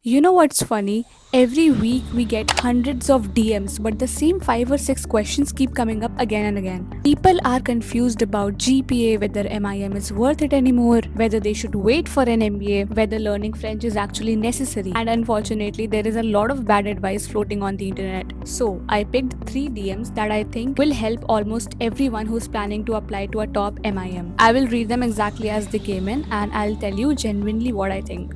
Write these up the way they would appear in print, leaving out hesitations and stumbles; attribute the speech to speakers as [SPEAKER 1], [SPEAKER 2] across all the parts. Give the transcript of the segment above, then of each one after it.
[SPEAKER 1] You know what's funny? Every week we get hundreds of DMs, but the same 5 or 6 questions keep coming up again and again. People are confused about GPA, whether MIM is worth it anymore, whether they should wait for an MBA, whether learning French is actually necessary, and unfortunately, there is a lot of bad advice floating on the internet. So, I picked 3 DMs that I think will help almost everyone who's planning to apply to a top MIM. I will read them exactly as they came in, and I'll tell you genuinely what I think.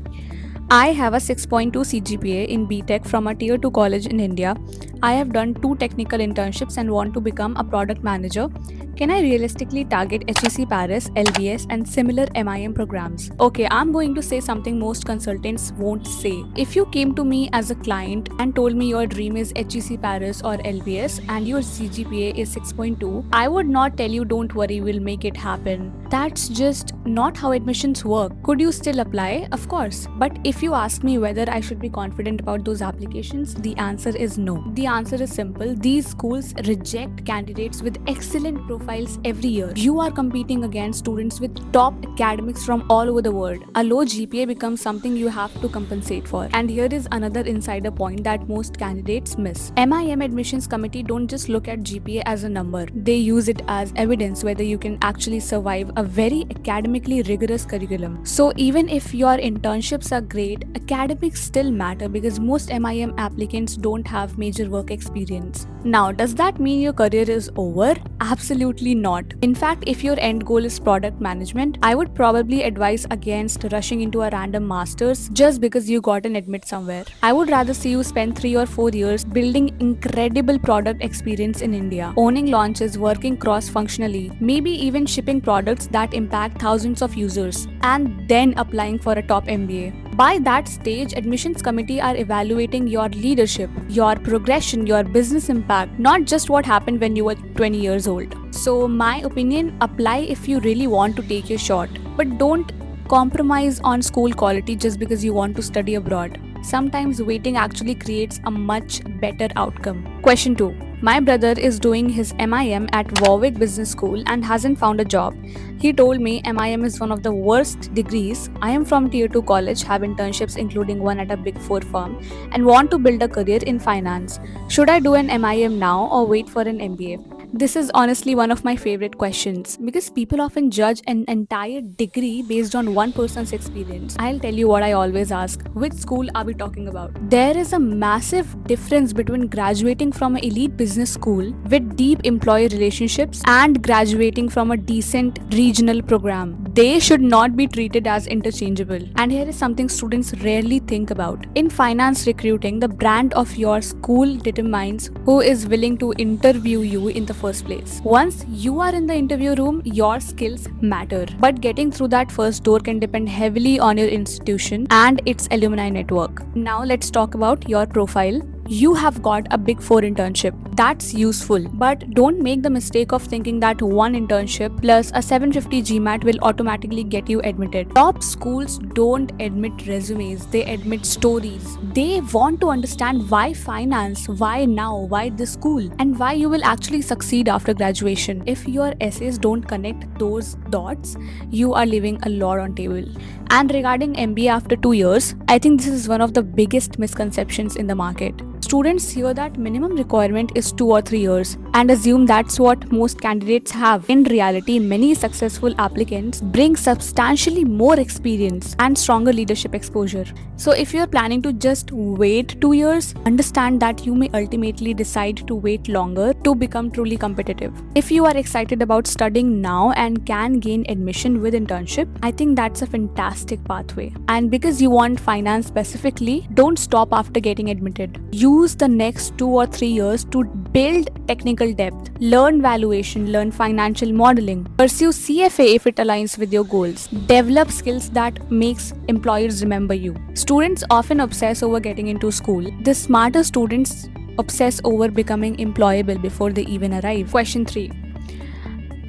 [SPEAKER 1] I have a 6.2 CGPA in BTech from a tier 2 college in India. I have done 2 technical internships and want to become a product manager. Can I realistically target HEC Paris, LBS, and similar MIM programs? Okay, I'm going to say something most consultants won't say. If you came to me as a client and told me your dream is HEC Paris or LBS and your CGPA is 6.2, I would not tell you don't worry, we'll make it happen. That's just not how admissions work. Could you still apply? Of course. But if you ask me whether I should be confident about those applications, the answer is no. The answer is simple. These schools reject candidates with excellent profiles every year. You are competing against students with top academics from all over the world. A low GPA becomes something you have to compensate for. And here is another insider point that most candidates miss. MIM admissions committee don't just look at GPA as a number. They use it as evidence whether you can actually survive a very academically rigorous curriculum. So even if your internships are great, academics still matter because most MIM applicants don't have major work experience. Now, does that mean your career is over? Absolutely not. In fact, if your end goal is product management, I would probably advise against rushing into a random master's just because you got an admit somewhere. I would rather see you spend 3 or 4 years building incredible product experience in India, owning launches, working cross-functionally, maybe even shipping products that impact thousands of users, and then applying for a top MBA. By that stage, admissions committee are evaluating your leadership, your progression, your business impact, not just what happened when you were 20 years old. So my opinion, apply if you really want to take your shot, but don't compromise on school quality just because you want to study abroad. Sometimes waiting actually creates a much better outcome. Question 2. My brother is doing his MIM at Warwick Business School and hasn't found a job. He told me MIM is one of the worst degrees. I am from tier 2 college, have internships including one at a big 4 firm, and want to build a career in finance. Should I do an MIM now or wait for an MBA? This is honestly one of my favorite questions because people often judge an entire degree based on one person's experience. I'll tell you what I always ask: which school are we talking about? There is a massive difference between graduating from an elite business school with deep employee relationships and graduating from a decent regional program. They should not be treated as interchangeable. And here is something students rarely think about. In finance recruiting, the brand of your school determines who is willing to interview you in the first place. Once you are in the interview room, your skills matter. But getting through that first door can depend heavily on your institution and its alumni network. Now let's talk about your profile. You have got a Big 4 internship. That's useful, but don't make the mistake of thinking that one internship plus a 750 GMAT will automatically get you admitted. Top schools don't admit resumes, they admit stories. They want to understand why finance, why now, why this school, and why you will actually succeed after graduation. If your essays don't connect those dots, you are leaving a lot on table. And regarding MBA after 2 years, I think this is one of the biggest misconceptions in the market. Students hear that minimum requirement is 2 or 3 years and assume that's what most candidates have. In reality, many successful applicants bring substantially more experience and stronger leadership exposure. So if you're planning to just wait 2 years, understand that you may ultimately decide to wait longer to become truly competitive. If you are excited about studying now and can gain admission with internship, I think that's a fantastic pathway. And because you want finance specifically, don't stop after getting admitted. Use the next 2 or 3 years to build technical depth, learn valuation, learn financial modeling, pursue CFA if it aligns with your goals, develop skills that makes employers remember you. Students often obsess over getting into school. The smarter students obsess over becoming employable before they even arrive. Question 3.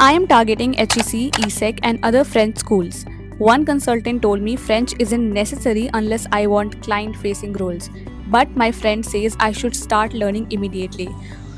[SPEAKER 1] I am targeting HEC, ESEC and other French schools. One consultant told me French isn't necessary unless I want client-facing roles. But my friend says I should start learning immediately.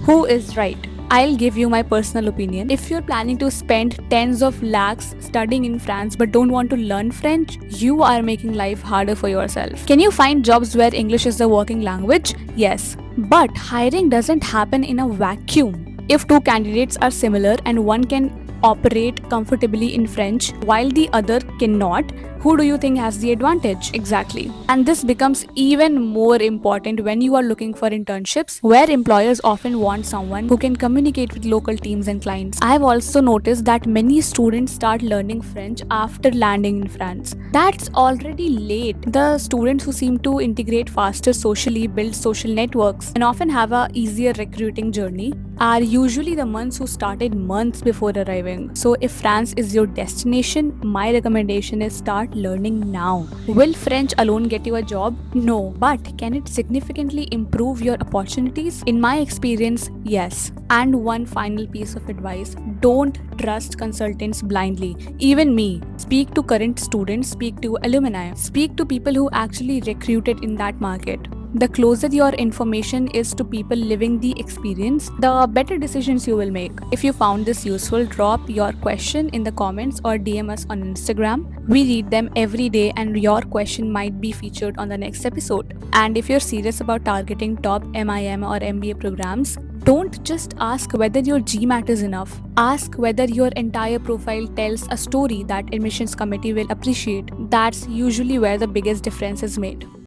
[SPEAKER 1] Who is right? I'll give you my personal opinion. If you're planning to spend tens of lakhs studying in France but don't want to learn French, you are making life harder for yourself. Can you find jobs where English is the working language? Yes. But hiring doesn't happen in a vacuum. If two candidates are similar and one can operate comfortably in French while the other cannot, who do you think has the advantage? Exactly. And this becomes even more important when you are looking for internships, where employers often want someone who can communicate with local teams and clients. I've also noticed that many students start learning French after landing in France. That's already late. The students who seem to integrate faster socially, build social networks, and often have a easier recruiting journey are usually the ones who started months before arriving. So if France is your destination, my recommendation is start learning now. Will French alone get you a job? No, but can it significantly improve your opportunities? In my experience, yes. And one final piece of advice, don't trust consultants blindly. Even me. Speak to current students, speak to alumni, speak to people who actually recruited in that market. The closer your information is to people living the experience, the better decisions you will make. If you found this useful, drop your question in the comments or DM us on Instagram. We read them every day and your question might be featured on the next episode. And if you're serious about targeting top MIM or MBA programs, don't just ask whether your GMAT is enough. Ask whether your entire profile tells a story that admissions committee will appreciate. That's usually where the biggest difference is made.